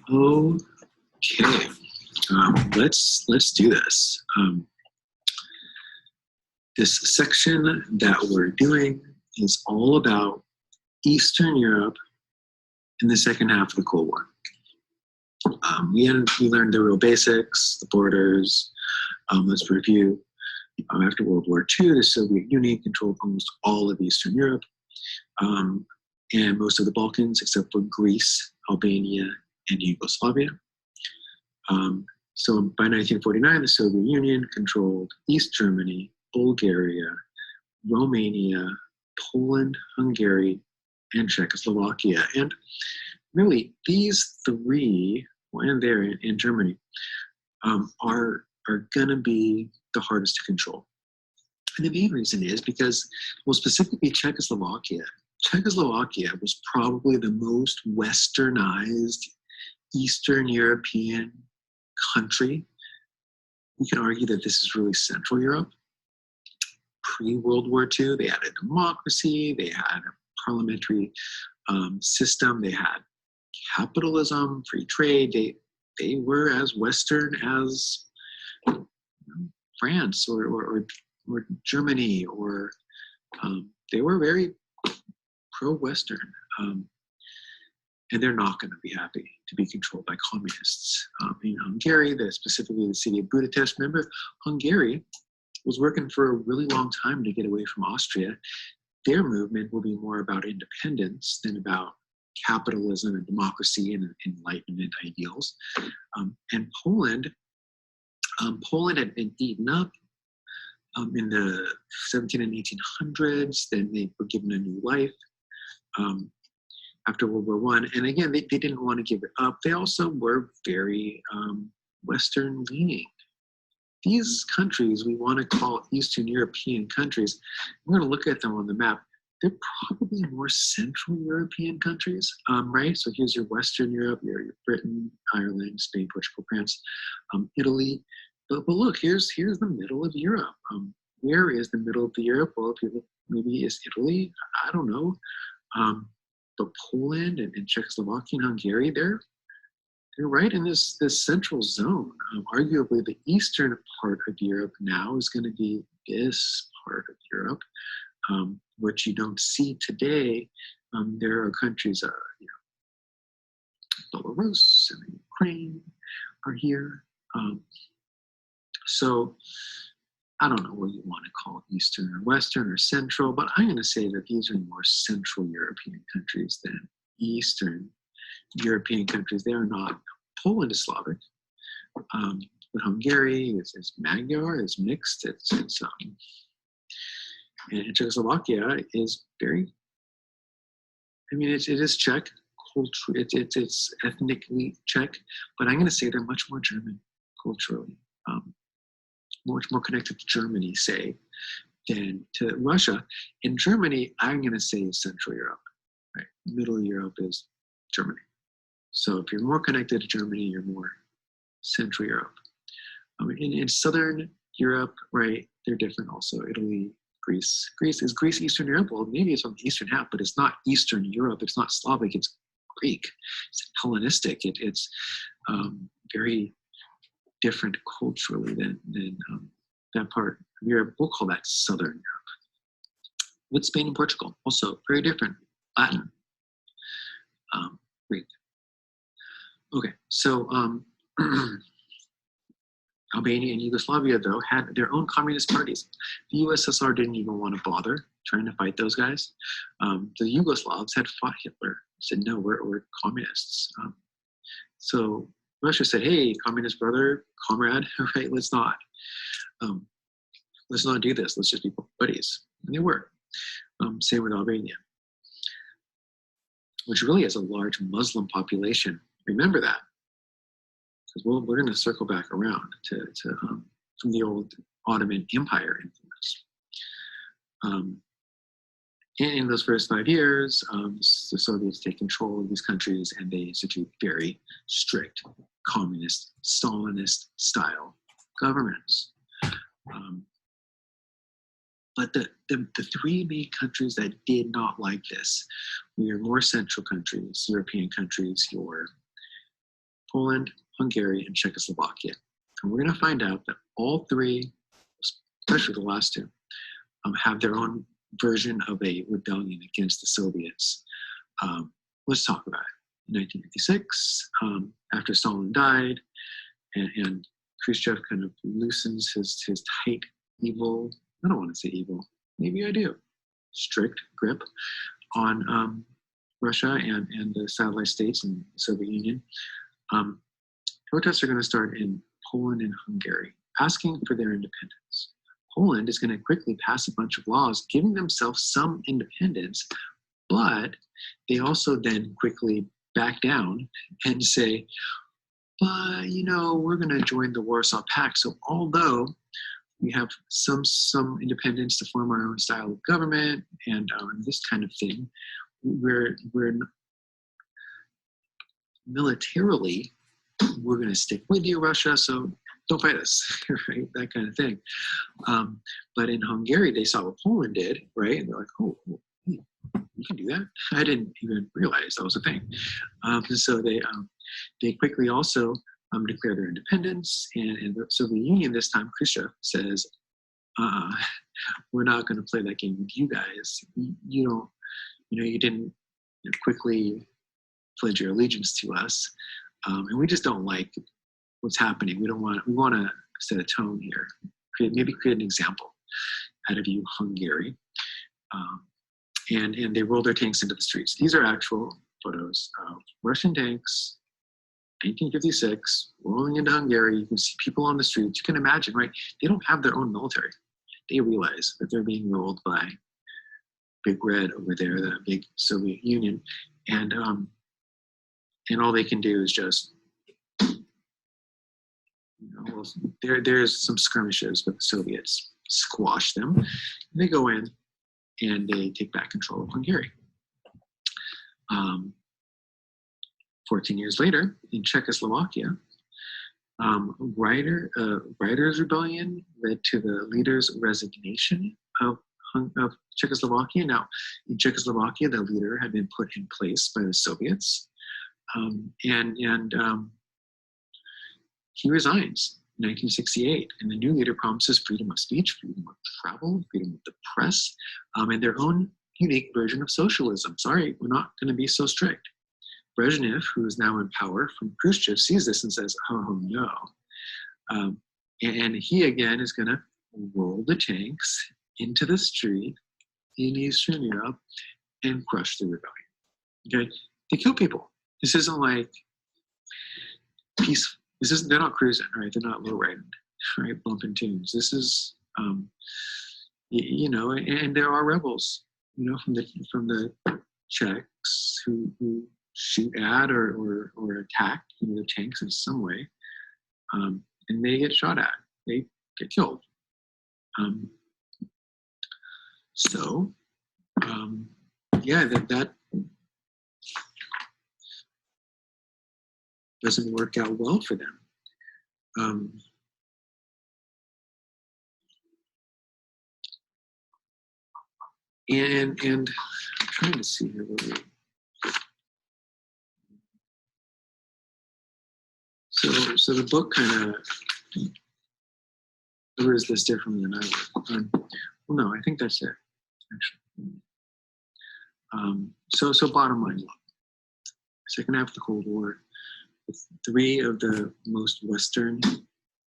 Okay, let's do this. This section that we're doing is all about Eastern Europe in the second half of the Cold War. We learned the real basics, the borders. Let's review. After World War II, the Soviet Union controlled almost all of Eastern Europe and most of the Balkans, except for Greece, Albania, and Yugoslavia. So by 1949, the Soviet Union controlled East Germany, Bulgaria, Romania, Poland, Hungary, and Czechoslovakia. And really, these three, and there in Germany, are going to be the hardest to control. And the main reason is because, well, specifically Czechoslovakia. Czechoslovakia was probably the most westernized Eastern European country. We can argue that this is really Central Europe. Pre-World War II, they had a democracy, they had a parliamentary system, they had capitalism, free trade. They were as Western as France or Germany, or they were very pro-Western. And they're not going to be happy to be controlled by communists. In Hungary, specifically the city of Budapest, remember, Hungary was working for a really long time to get away from Austria. Their movement will be more about independence than about capitalism and democracy and Enlightenment ideals. And Poland had been eaten up in the 17 and 1800s. Then they were given a new life after World War I. And again, they didn't want to give it up. They also were very Western leaning. These countries we want to call Eastern European countries, we're going to look at them on the map. They're probably more Central European countries, right? So here's your Western Europe, your Britain, Ireland, Spain, Portugal, France, Italy. But look, here's the middle of Europe. Where is the middle of the Europe? Well, maybe it's Italy. I don't know. But Poland and Czechoslovakia and Hungary, they're right in this central zone. Arguably, the eastern part of Europe now is going to be this part of Europe, which you don't see today. There are countries, Belarus and Ukraine are here. So I don't know what you want to call Eastern or Western or Central, but I'm going to say that these are more Central European countries than Eastern European countries. They are not. Poland is Slavic, but Hungary is Magyar, is mixed. And Czechoslovakia is very. I mean, it is Czech. It's ethnically Czech, but I'm going to say they're much more German culturally, much more connected to Germany, say, than to Russia. In Germany, I'm going to say is Central Europe. Right? Middle Europe is Germany. So if you're more connected to Germany, you're more Central Europe. In Southern Europe, right, they're different also. Italy, Greece. Is Greece Eastern Europe? Well, maybe it's on the eastern half, but it's not Eastern Europe. It's not Slavic. It's Greek. It's Hellenistic. It's very different culturally than that part of Europe. We'll call that Southern Europe. With Spain and Portugal, also very different. Latin, Greek. Okay, so Albania and Yugoslavia, though, had their own communist parties. The USSR didn't even want to bother trying to fight those guys. The Yugoslavs had fought Hitler, said, no, we're communists. So Russia said, hey, communist brother, comrade, right, let's not do this. Let's just be buddies. And they were. Same with Albania, which really has a large Muslim population. Remember that, because we're going to circle back around to from the old Ottoman Empire influence. In those first 5 years, the Soviets take control of these countries, and they institute very strict communist, Stalinist style governments. But the three main countries that did not like this were your more central countries, European countries, your Poland, Hungary, and Czechoslovakia. And we're going to find out that all three, especially the last two, have their own version of a rebellion against the Soviets. Let's talk about it. In 1956, after Stalin died, and Khrushchev kind of loosens his tight, evil, I don't want to say evil, maybe I do, strict grip on Russia and the satellite states and the Soviet Union. Protests are going to start in Poland and Hungary, asking for their independence. Poland is going to quickly pass a bunch of laws giving themselves some independence, but they also then quickly back down and say, but, we're going to join the Warsaw Pact. So although we have some independence to form our own style of government and this kind of thing, we're militarily, we're going to stick with you, Russia, so don't fight us, right? That kind of thing. But in Hungary, they saw what Poland did, right? And they're like, oh, you can do that? I didn't even realize that was a thing. So they quickly also declare their independence. And the Soviet Union this time, Khrushchev says, we're not going to play that game with you guys. You didn't quickly pledge your allegiance to us. And we just don't like what's happening. We want to set a tone here. Maybe create an example out of you, Hungary. And they roll their tanks into the streets. These are actual photos of Russian tanks, 1956, rolling into Hungary. You can see people on the streets. You can imagine, right? They don't have their own military. They realize that they're being rolled by Big Red over there, the big Soviet Union. And all they can do is just, there's some skirmishes with the Soviets, squash them. And they go in and they take back control of Hungary. 14 years later, in Czechoslovakia, Writers' Rebellion led to the leader's resignation of Czechoslovakia. Now, in Czechoslovakia, the leader had been put in place by the Soviets, and he resigns in 1968, and the new leader promises freedom of speech, freedom of travel, freedom of the press, and their own unique version of socialism. Sorry, we're not going to be so strict. Brezhnev, who is now in power from Khrushchev, sees this and says, oh no. And he again is going to roll the tanks into the street in Eastern Europe and crush the rebellion. Okay? They kill people. This isn't like peace. They're not cruising, right? They're not low-riding, right? Bumping tunes. This is, and there are rebels, from the Czechs who shoot at or attack, the tanks in some way, and they get shot at. They get killed. That doesn't work out well for them. And I'm trying to see here. So the book kind of covers this differently than I would. Well, no, I think that's it, actually. So bottom line, look. Second half of the Cold War, three of the most Western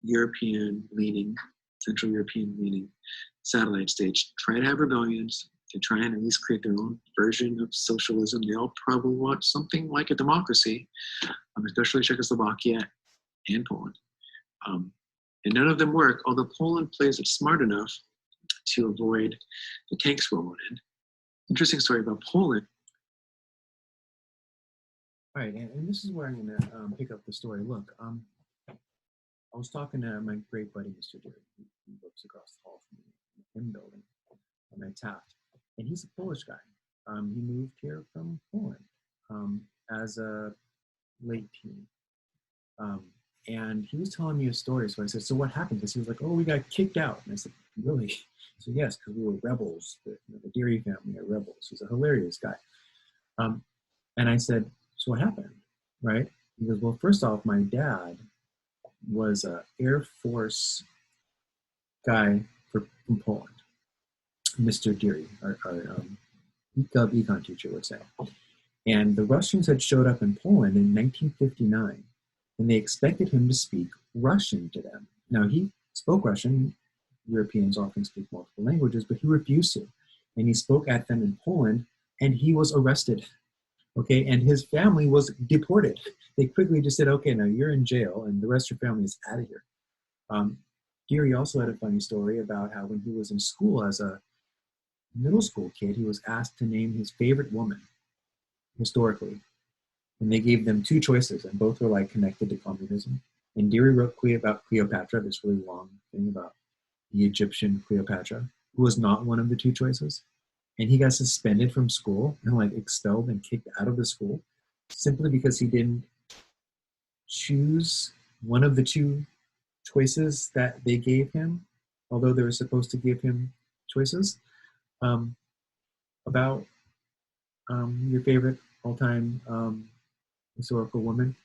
European-leaning, Central European-leaning satellite states try to have rebellions. They try and at least create their own version of socialism. They all probably want something like a democracy, especially Czechoslovakia and Poland. And none of them work, although Poland plays it smart enough to avoid the tanks rolling in. Interesting story about Poland. All right, and this is where I'm going to pick up the story. Look, I was talking to my great buddy, Mr. Derek, who works across the hall from me in the hymn building, and I tapped. And he's a Polish guy. He moved here from Poland as a late teen. And he was telling me a story. So I said, so what happened? Because he was like, oh, we got kicked out. And I said, really? So yes, because we were rebels. The Geary family are rebels. He's a hilarious guy. And I said, so what happened, right? He goes, well, first off, my dad was a Air Force guy from Poland, Mr. Deary, our econ teacher would say. And the Russians had showed up in Poland in 1959, and they expected him to speak Russian to them. Now, he spoke Russian. Europeans often speak multiple languages, but he refused to. And he spoke at them in Poland, and he was arrested. Okay, and his family was deported. They quickly just said, okay, now you're in jail, and the rest of your family is out of here. Geary also had a funny story about how when he was in school as a middle school kid, he was asked to name his favorite woman historically. And they gave them two choices, and both were like connected to communism. And Deary wrote about Cleopatra, this really long thing about the Egyptian Cleopatra, who was not one of the two choices. And he got suspended from school and like expelled and kicked out of the school simply because he didn't choose one of the two choices that they gave him, although they were supposed to give him choices about your favorite all-time historical woman.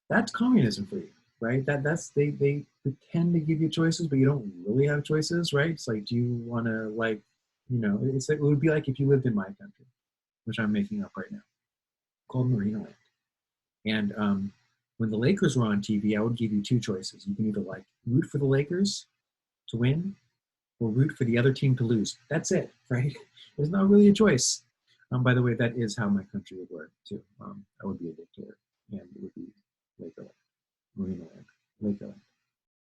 That's communism for you, right? That's they pretend to give you choices, but you don't really have choices, right? It's like, do you want to like, it's like, it would be like if you lived in my country, which I'm making up right now, called Marina Land. And when the Lakers were on TV, I would give you two choices. You can either like root for the Lakers to win or root for the other team to lose. That's it, right? There's not really a choice. By the way, that is how my country would work too. I would be a dictator, and it would be Lakerland, Marina Land, Lakerland.